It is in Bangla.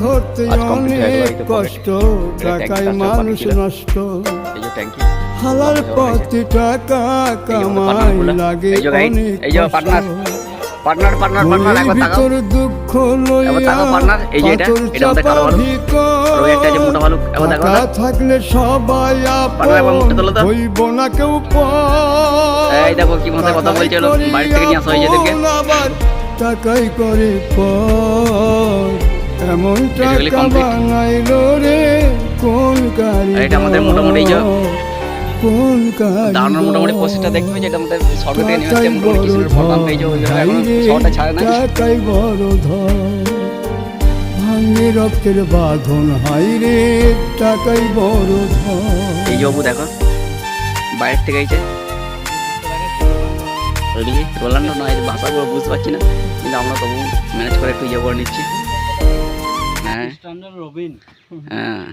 ধরতে অনেক কষ্ট, টাকায় মানুষ নষ্ট। হালাল পথে টাকা কামাই লাগে অনেক ভিতর দুঃখ লইয়া পাথর চাপা ভিতর টাকা থাকলে সবাই আপন, হইব না কেউ আবার টাকাই করে পর। এমন টাকা বানাইল রে কোন কারিগর, কোন টাকাই বড় ধর। ভাঙে রক্তের বাঁধন হাই রে টাকাই বড় ধর। এই যে বাবু দেখো বাইরের থেকে আইছে, রোলান্ডো নয় ভাষাগুলো বুঝতে পারছি না, কিন্তু আমরা তবু ম্যানেজ করে একটু ইয়ে করে নিচ্ছি। হ্যাঁ হ্যাঁ